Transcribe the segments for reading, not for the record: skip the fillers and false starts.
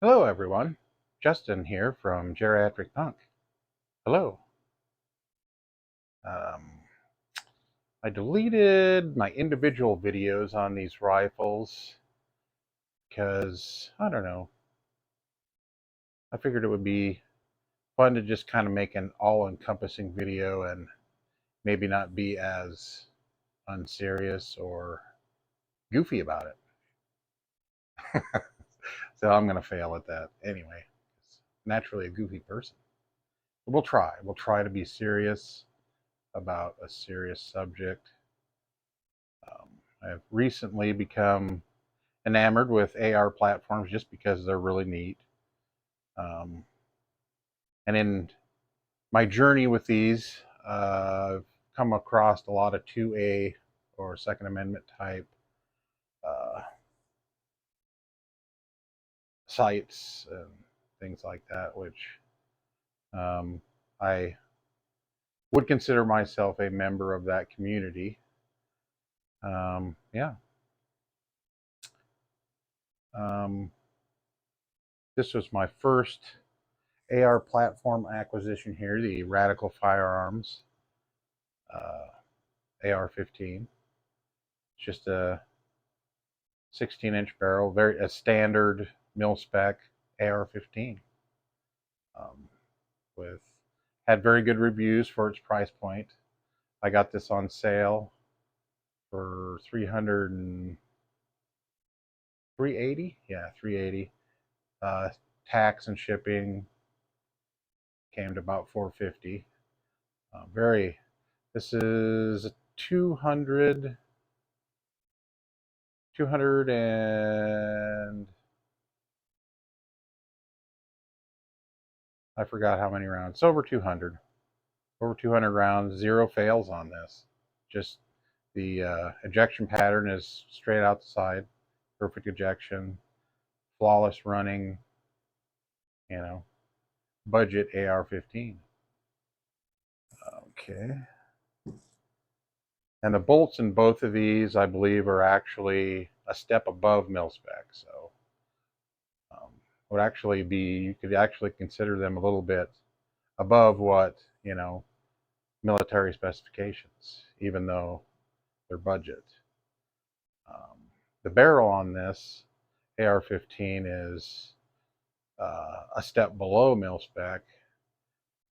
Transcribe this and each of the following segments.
Hello, everyone. Justin here from Geriatric Punk. Hello. Um, I deleted my individual videos on these rifles because, I don't know, I figured it would be fun to just kind of make an all-encompassing video and maybe not be as unserious or goofy about it. So I'm going to fail at that anyway. It's naturally a goofy person. But we'll try. We'll try to be serious about a serious subject. I've recently become enamored with AR platforms just because they're really neat. Um, and in my journey with these, I've come across a lot of 2A or Second Amendment type uh, sites and things like that, which um, I would consider myself a member of that community. Yeah. Um, this was my first AR platform acquisition here, the Radical Firearms AR-15. It's just a 16-inch barrel, very a standard mil spec AR-15. Um, with had very good reviews for its price point. I got this on sale for 380. Yeah, 380. Tax and shipping came to about 450. Very. This is 200 and I forgot how many rounds. It's over 200. Over 200 rounds, zero fails on this. Just the ejection pattern is straight out the side, perfect ejection, flawless running, you know, budget AR-15. Okay. And the bolts in both of these, I believe, are actually a step above mil spec. So would actually be, you could actually consider them a little bit above what, military specifications, even though they're budget. Um, the barrel on this AR-15 is a step below mil spec,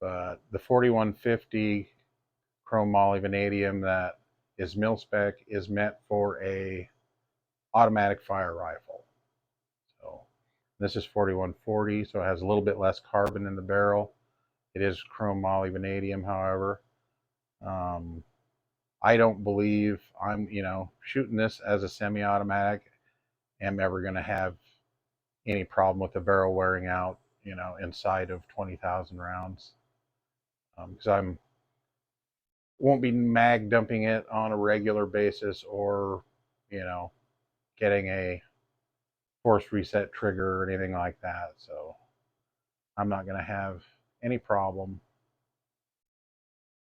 but the 4150 chrome moly vanadium that is mil spec is meant for a automatic fire rifle. So this is 4140, so it has a little bit less carbon in the barrel. It is chrome moly vanadium, however. I don't believe I'm, shooting this as a semi-automatic, am ever going to have any problem with the barrel wearing out, inside of 20,000 rounds. Because I'm won't be mag dumping it on a regular basis or, you know, getting a force reset trigger or anything like that. So I'm not going to have any problem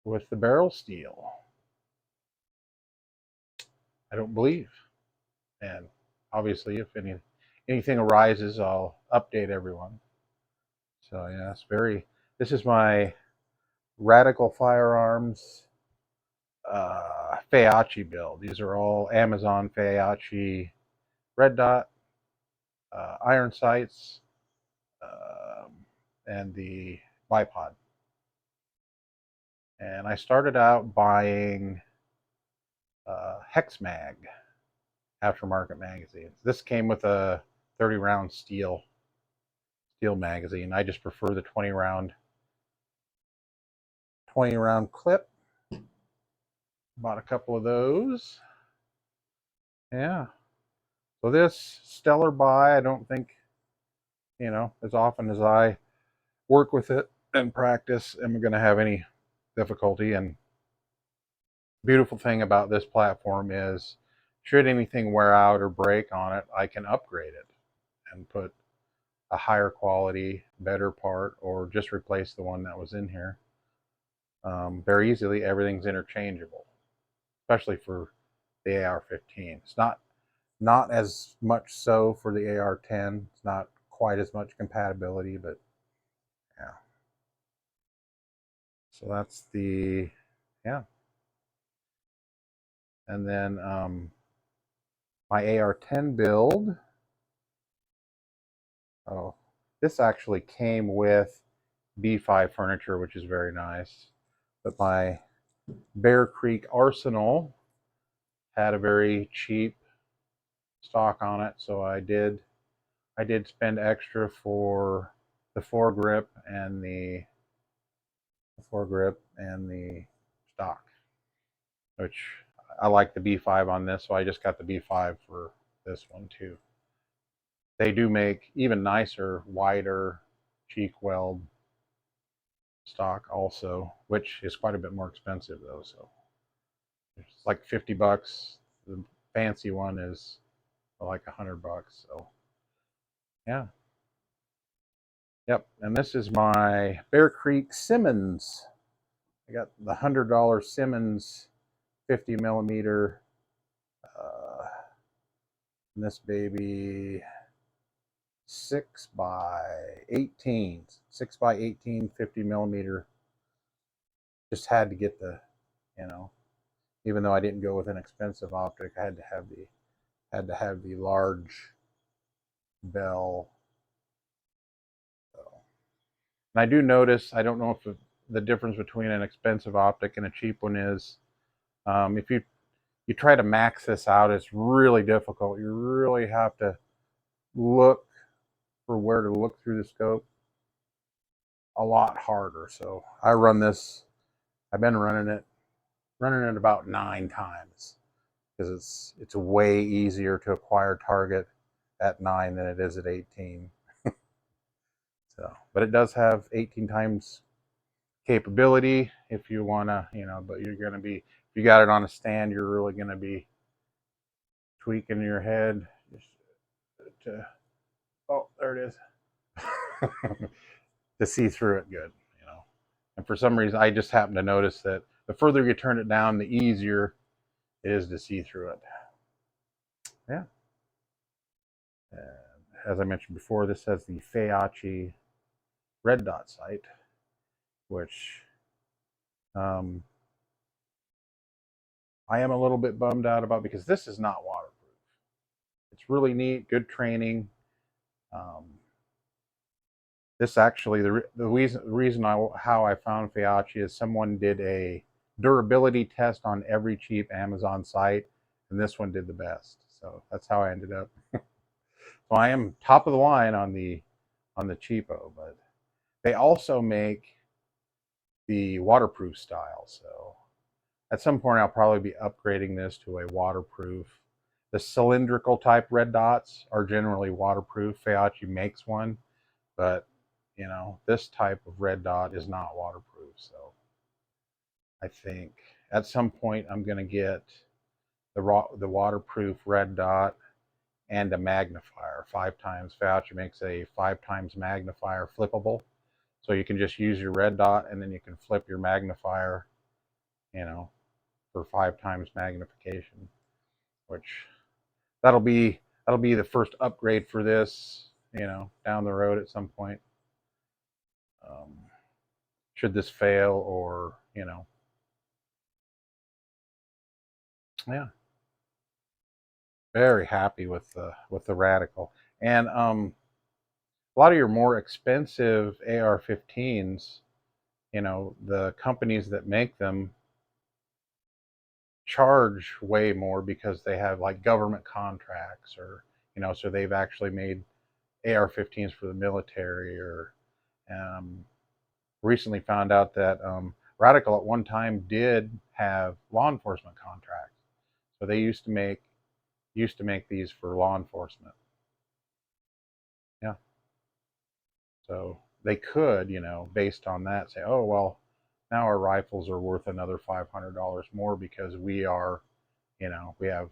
with the barrel steel. I don't believe. And obviously, if anything arises, I'll update everyone. So yeah, it's very. This is my Radical Firearms Faiachi build. These are all Amazon Faiachi red dot iron sights and the bipod. And I started out buying Hex Mag aftermarket magazines. This came with a 30 round steel magazine. I just prefer the 20 round clip. Bought a couple of those. Yeah. So this stellar buy, I don't think, as often as I work with it and practice, am I going to have any difficulty. And beautiful thing about this platform is, should anything wear out or break on it, I can upgrade it and put a higher quality, better part, or just replace the one that was in here very easily. Everything's interchangeable, especially for the AR-15. It's not as much so for the AR-10. It's not quite as much compatibility, but yeah. So that's the, yeah. And then my AR-10 build. Oh, this actually came with B5 furniture, which is very nice. But my Bear Creek Arsenal had a very cheap stock on it, so I did spend extra for the foregrip and the stock, which I like the B5 on this, so I just got the B5 for this one too. They do make even nicer, wider cheek weld stock also, which is quite a bit more expensive though. So it's like $50. The fancy one is like $100. So yeah, yep. And this is my Bear Creek Simmons. I got the $100 Simmons 50 millimeter. And this baby 6x18, 6x18, 50 millimeter. Just had to get the, you know, even though I didn't go with an expensive optic, I had to have the large bell. So, and I do notice, I don't know if the difference between an expensive optic and a cheap one is, if you try to max this out, it's really difficult. You really have to look for where to look through the scope a lot harder. So I run this, I've been running it about 9 times, because it's way easier to acquire target at 9 than it is at 18. So, but it does have 18 times capability if you want to, but you're going to be, if you got it on a stand, you're really going to be tweaking your head just to, oh, there it is, to see through it good, And for some reason, I just happen to notice that the further you turn it down, the easier it is to see through it. Yeah. And as I mentioned before, this has the Feyachi red dot sight, which I am a little bit bummed out about, because this is not waterproof. It's really neat, good training. This actually, the reason how I found Feyachi is someone did a durability test on every cheap Amazon site, and this one did the best. So that's how I ended up. So I am top of the line on the cheapo, but they also make the waterproof style. So at some point, I'll probably be upgrading this to a waterproof. The cylindrical type red dots are generally waterproof. Feyachi makes one, but this type of red dot is not waterproof. So I think at some point I'm going to get the waterproof red dot and a magnifier 5 times. Feyachi makes a 5 times magnifier flippable. So you can just use your red dot and then you can flip your magnifier, for 5 times magnification, which that'll be the first upgrade for this, down the road at some point. Should this fail, or yeah, very happy with the Radical. And a lot of your more expensive AR-15s, the companies that make them charge way more because they have like government contracts, or so they've actually made AR-15s for the military, or recently found out that Radical at one time did have law enforcement contracts, so they used to make these for law enforcement. Yeah, so they could, based on that, say, oh well, now our rifles are worth another $500 more because we are, we have,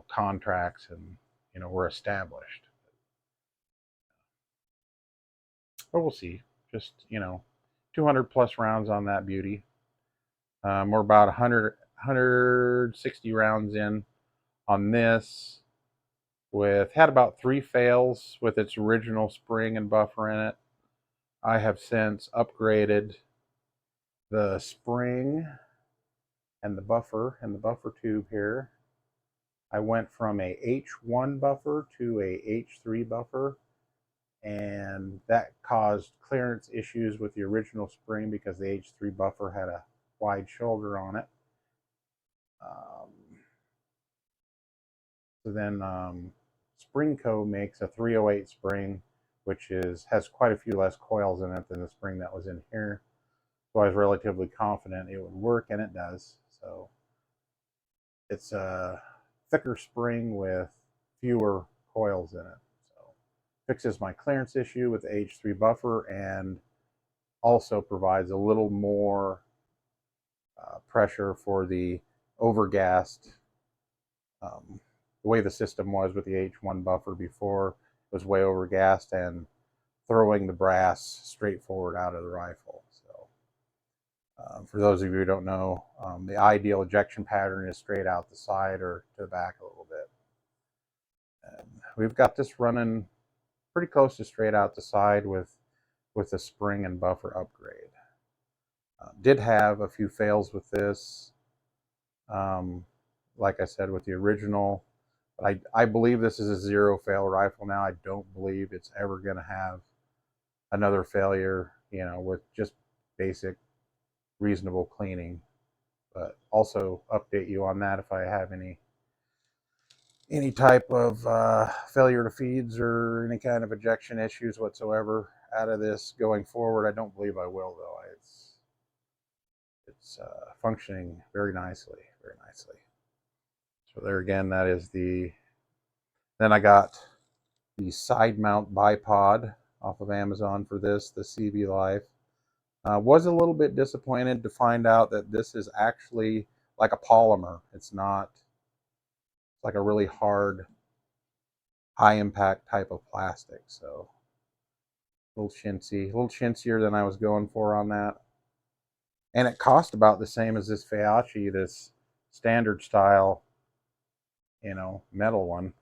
contracts, and we're established. But we'll see. Just 200 plus rounds on that beauty. We're about 160 rounds in on this. had about 3 fails with its original spring and buffer in it. I have since upgraded the spring and the buffer tube here. I went from a H1 buffer to a H3 buffer, and that caused clearance issues with the original spring because the H3 buffer had a wide shoulder on it. So then Springco makes a 308 spring, which has quite a few less coils in it than the spring that was in here. So I was relatively confident it would work, and it does. So it's a thicker spring with fewer coils in it. So fixes my clearance issue with the H3 buffer, and also provides a little more pressure for the overgassed. The way the system was with the H1 buffer before was way overgassed and throwing the brass straight forward out of the rifle. So for those of you who don't know, the ideal ejection pattern is straight out the side or to the back a little bit. And we've got this running pretty close to straight out the side with the spring and buffer upgrade. Did have a few fails with this. Like I said, with the original, but I believe this is a 0 fail rifle now. I don't believe it's ever going to have another failure, with just basic reasonable cleaning. But also update you on that if I have any type of failure to feeds or any kind of ejection issues whatsoever out of this going forward. I don't believe I will, though. It's functioning very nicely, very nicely. So there again, that is then I got the side mount bipod off of Amazon for this, the CV Life. Was a little bit disappointed to find out that this is actually like a polymer. It's not. It's like a really hard, high impact type of plastic. So a little chintzier than I was going for on that. And it cost about the same as this Feyachi, this standard style, metal one.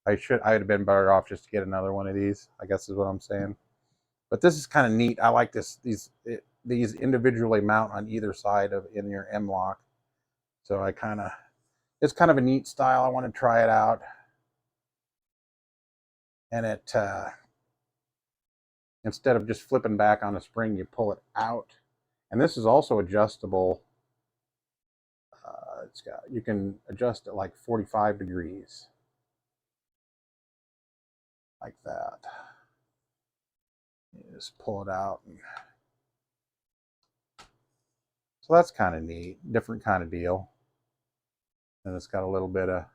I'd have been better off just to get another one of these, I guess is what I'm saying. But this is kind of neat. I like these individually mount on either side in your M-lock. So it's kind of a neat style. I want to try it out. And it, instead of just flipping back on a spring, you pull it out. And this is also adjustable. You can adjust it like 45 degrees. Like that. You just pull it out. So that's kind of neat. Different kind of deal. And it's got a little bit of,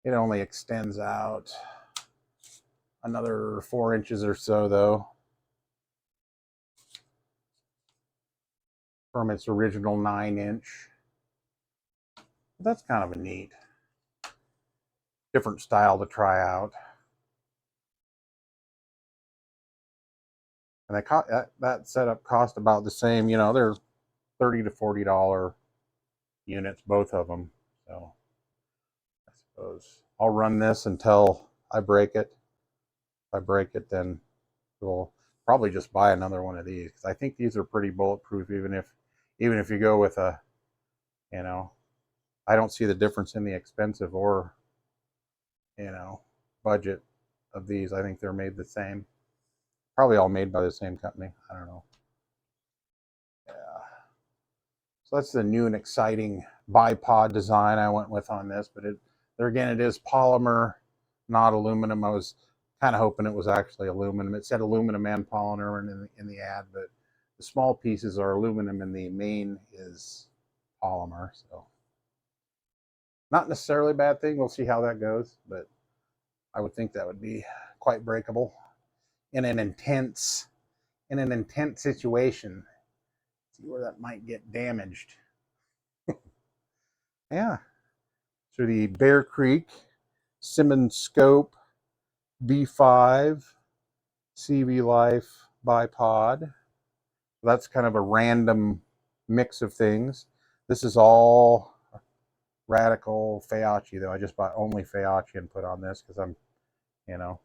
it only extends out another 4 inches or so, though, from its original 9-inch. But that's kind of a neat, different style to try out. And that setup cost about the same. They're $30 to $40 units, both of them. So I suppose I'll run this until I break it. If I break it, then we'll probably just buy another one of these, because I think these are pretty bulletproof, even if you go with a, I don't see the difference in the expensive or, budget of these. I think they're made the same. Probably all made by the same company. I don't know. Yeah. So that's the new and exciting bipod design I went with on this. But there again, it is polymer, not aluminum. I was kind of hoping it was actually aluminum. It said aluminum and polymer in the ad, but the small pieces are aluminum and the main is polymer. So not necessarily a bad thing. We'll see how that goes, but I would think that would be quite breakable in an intense situation. See where that might get damaged. Yeah. So the Bear Creek Simmons Scope B5 CV Life bipod. That's kind of a random mix of things. This is all radical Feachi though. I just bought only Feachi and put on this because I'm, you know,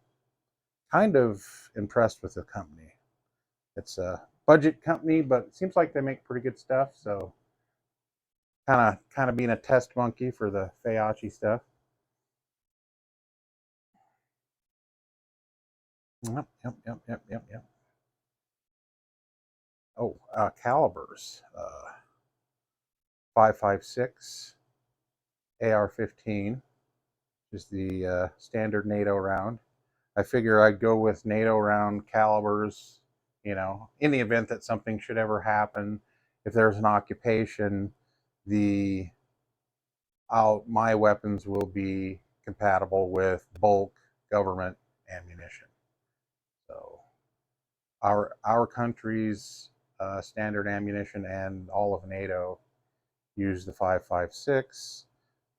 kind of impressed with the company. It's a budget company, but it seems like they make pretty good stuff. So kind of being a test monkey for the Feachi stuff. Yep. Oh, calibers. 5.56 AR-15 is the standard NATO round. I figure I'd go with NATO round calibers, you know, in the event that something should ever happen. If there's an occupation, my weapons will be compatible with bulk government ammunition. So our country's standard ammunition and all of NATO use the 5.56,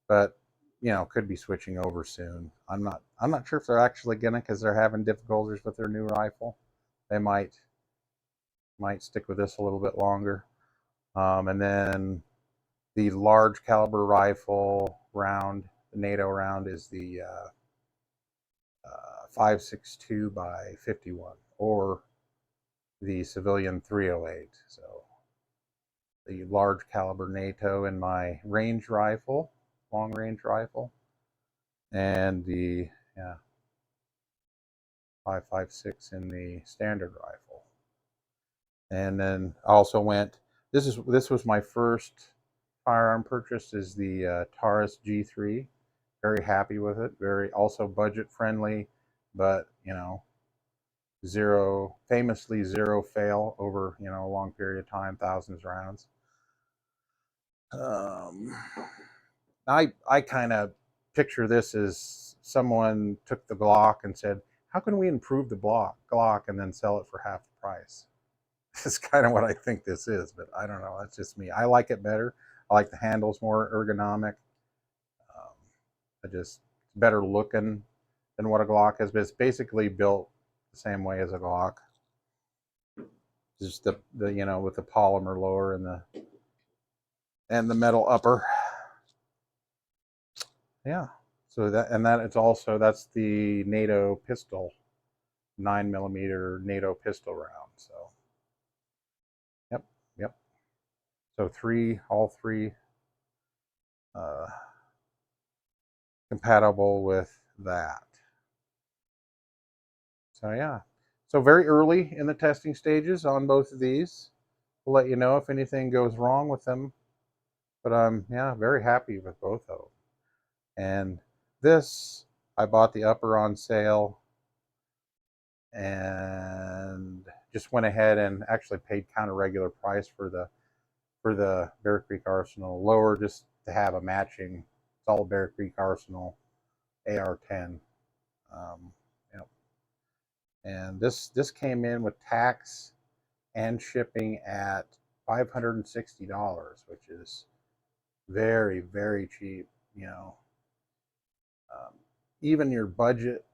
but you know, could be switching over soon. I'm not sure if they're actually gonna, because they're having difficulties with their new rifle. They might stick with this a little bit longer. And then the large caliber rifle round, the NATO round, is the 5.62 by 51, or the civilian 308. So the large caliber NATO in my range rifle, long range rifle, and the 5.56 in the standard rifle. And then I also went. This was my first firearm purchase. Is the Taurus G3. Very happy with it. Very also budget friendly, but you know, famously zero fail over, you know, a long period of time, thousands of rounds. I kind of picture this as someone took the Glock and said, how can we improve the Glock and then sell it for half the price? This is kind of what I think this is, but I don't know. That's just me. I like it better. I like the handles more ergonomic. It's better looking than what a Glock is, but it's basically built the same way as a Glock. Just the you know, with the polymer lower and the metal upper. Yeah. So that's the NATO pistol, 9mm NATO pistol round. So yep. So all three uh, compatible with that. So yeah. So very early in the testing stages on both of these. We'll let you know if anything goes wrong with them. But I'm very happy with both of them. And this, I bought the upper on sale and just went ahead and actually paid kind of regular price for the Bear Creek Arsenal, lower just to have a matching. It's all Bear Creek Arsenal AR-10. You know, and this came in with tax and shipping at $560, which is very, very cheap. You know, even your budget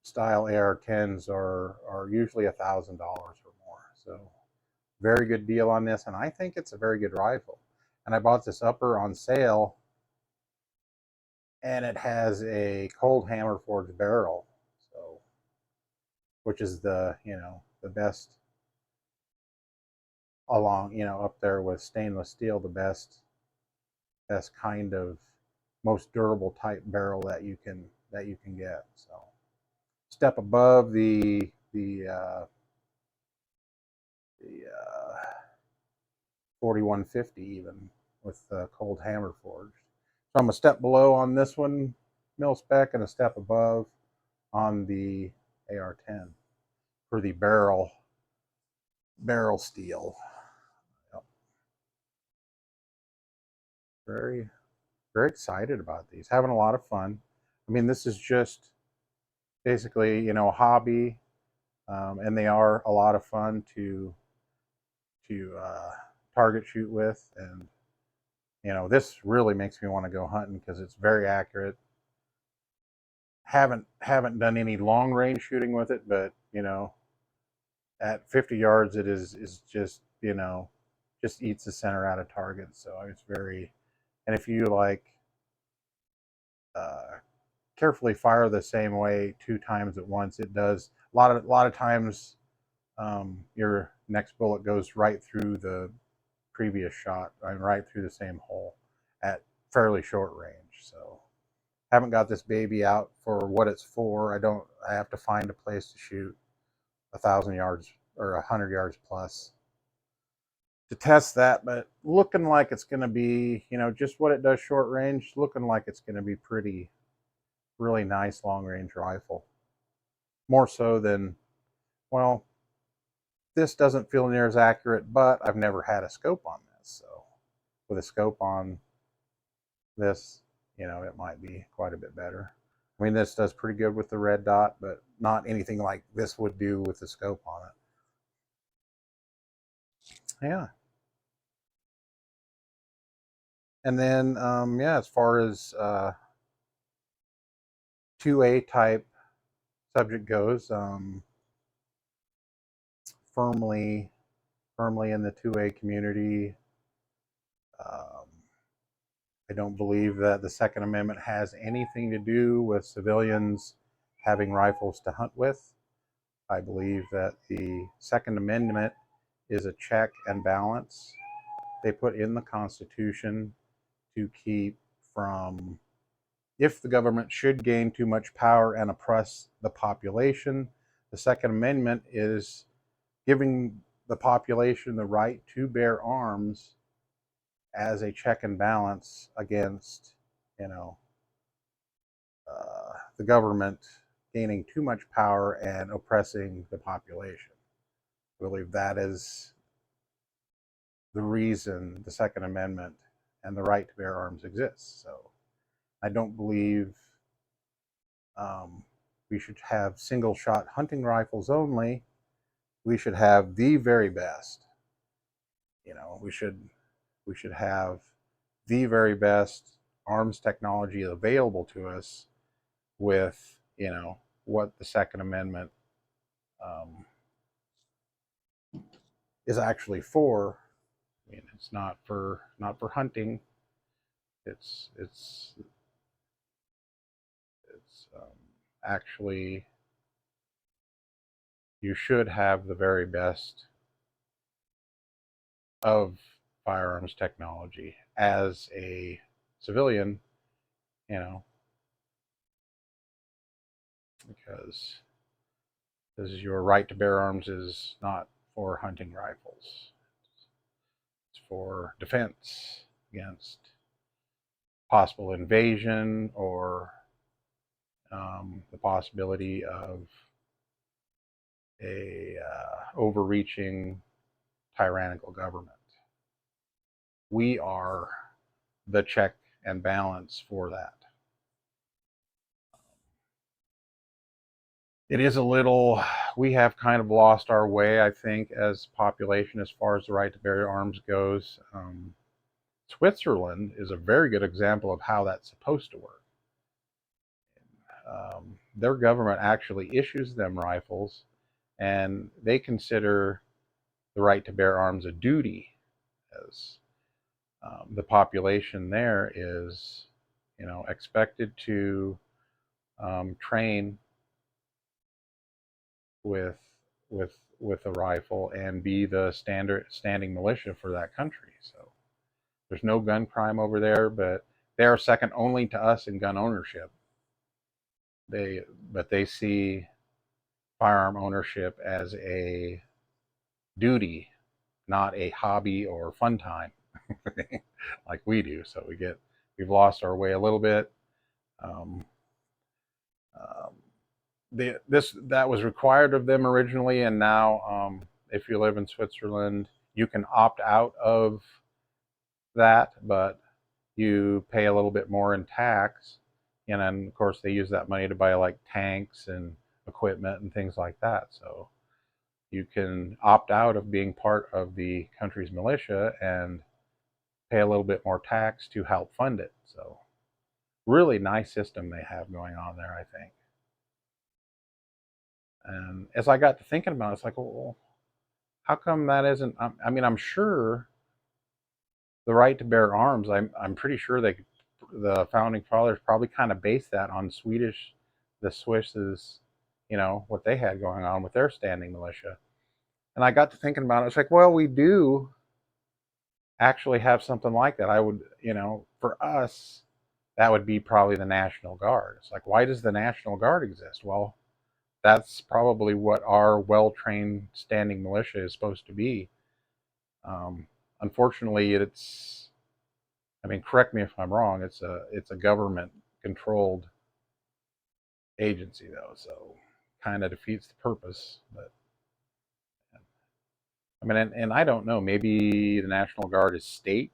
style AR-10s are usually $1,000 or more. So very good deal on this, and I think it's a very good rifle. And I bought this upper on sale, and it has a cold hammer forged barrel, so which is the best, along up there with stainless steel, the best kind of most durable type barrel that you can get. So step above the 4150 even with cold hammer forged. So I'm a step below on this one, mil spec, and a step above on the AR-10 for the barrel steel. Yep. Very, very excited about these. Having a lot of fun. I mean, this is just basically, a hobby, and they are a lot of fun to target shoot with. And this really makes me want to go hunting because it's very accurate. Haven't done any long range shooting with it, but at 50 yards it is just just eats the center out of targets. So it's very, and if you like carefully fire the same way 2 times at once. It does a lot of times. Your next bullet goes right through the previous shot, and right through the same hole at fairly short range. So haven't got this baby out for what it's for. I have to find a place to shoot 1,000 yards or 100 yards plus to test that, but looking like it's going to be, just what it does short range, looking like it's going to be pretty, really nice long range rifle. More so than, well, this doesn't feel near as accurate, but I've never had a scope on this. So with a scope on this, it might be quite a bit better. I mean, this does pretty good with the red dot, but not anything like this would do with the scope on it. Yeah. And then, yeah, as far as 2A type subject goes, firmly in the 2A community. Um, I don't believe that the Second Amendment has anything to do with civilians having rifles to hunt with. I believe that the Second Amendment is a check and balance they put in the Constitution to keep from, if the government should gain too much power and oppress the population, the Second Amendment is giving the population the right to bear arms as a check and balance against, the government gaining too much power and oppressing the population. I believe that is the reason the Second Amendment and the right to bear arms exists. So I don't believe we should have single shot hunting rifles only. We should have the very best. We should have the very best arms technology available to us with, what the Second Amendment um, is actually for. I mean, it's not for hunting. It's actually, you should have the very best of firearms technology as a civilian, you know, because your right to bear arms is not for hunting rifles. It's for defense against possible invasion or the possibility of a overreaching tyrannical government. We are the check and balance for that. It is a little, we have kind of lost our way, I think, as population as far as the right to bear arms goes. Switzerland is a very good example of how that's supposed to work. Their government actually issues them rifles, and they consider the right to bear arms a duty, as the population there is, expected to train with a rifle and be the standing militia for that country. So there's no gun crime over there, but they are second only to us in gun ownership. They see firearm ownership as a duty, not a hobby or fun time like we do. So we've lost our way a little bit. Um, um, that was required of them originally, and now if you live in Switzerland, you can opt out of that, but you pay a little bit more in tax. And then, of course, they use that money to buy like tanks and equipment and things like that. So you can opt out of being part of the country's militia and pay a little bit more tax to help fund it. So really nice system they have going on there, I think. And as I got to thinking about it, it's like, well, how come that isn't? I mean, I'm sure the right to bear arms. I'm pretty sure the founding fathers probably kind of based that on the Swiss's, what they had going on with their standing militia. And I got to thinking about it. It's like, well, we do actually have something like that. I would, for us, that would be probably the National Guard. It's like, why does the National Guard exist? Well, that's probably what our well-trained standing militia is supposed to be. Unfortunately, I mean, correct me if I'm wrong. It's a government-controlled agency, though, so kind of defeats the purpose. But I mean, and I don't know. Maybe the National Guard is state.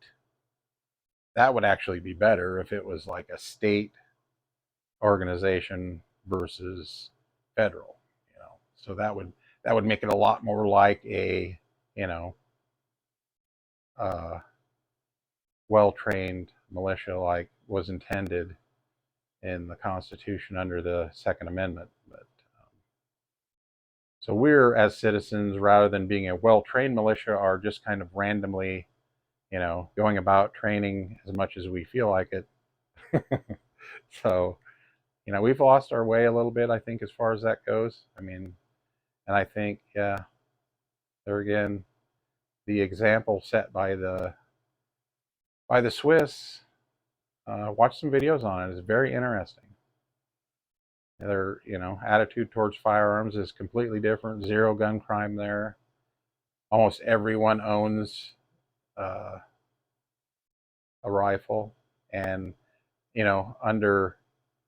That would actually be better if it was like a state organization versus federal. So that would make it a lot more like a you know uh, well-trained militia like was intended in the Constitution under the Second Amendment. But so we're, as citizens, rather than being a well-trained militia, are just kind of randomly, going about training as much as we feel like it. So, we've lost our way a little bit, I think, as far as that goes. I mean, and I think, yeah, there again, the example set by the Swiss. Watch some videos on it. It's very interesting. Their, attitude towards firearms is completely different. Zero gun crime there. Almost everyone owns uh, a rifle, and under,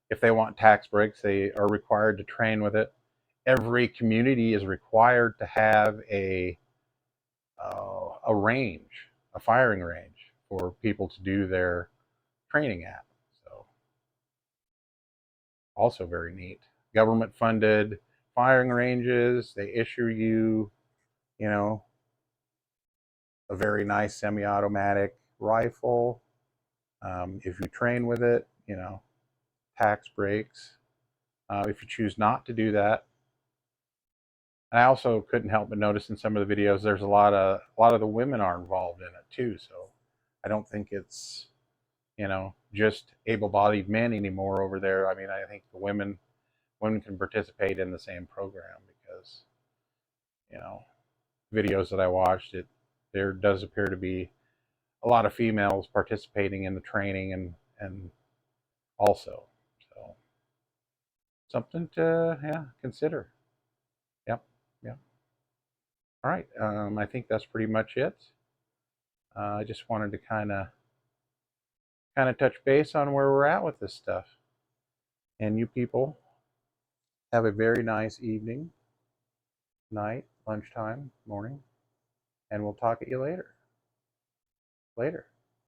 if they want tax breaks, they are required to train with it. Every community is required to have a range, a firing range for people to do their training at. So also very neat. Government funded firing ranges. They issue you, you know, a very nice semi-automatic rifle. If you train with it, tax breaks. If you choose not to do that, and I also couldn't help but notice in some of the videos, there's a lot of the women are involved in it too. So I don't think it's just able-bodied men anymore over there. I mean, I think the women can participate in the same program because you know videos that I watched, there does appear to be a lot of females participating in the training and also, so something to, yeah, consider. Yep, yep. All right, I think that's pretty much it. I just wanted to kind of touch base on where we're at with this stuff. And you people have a very nice evening, night, lunchtime, morning, and we'll talk at you later. Later.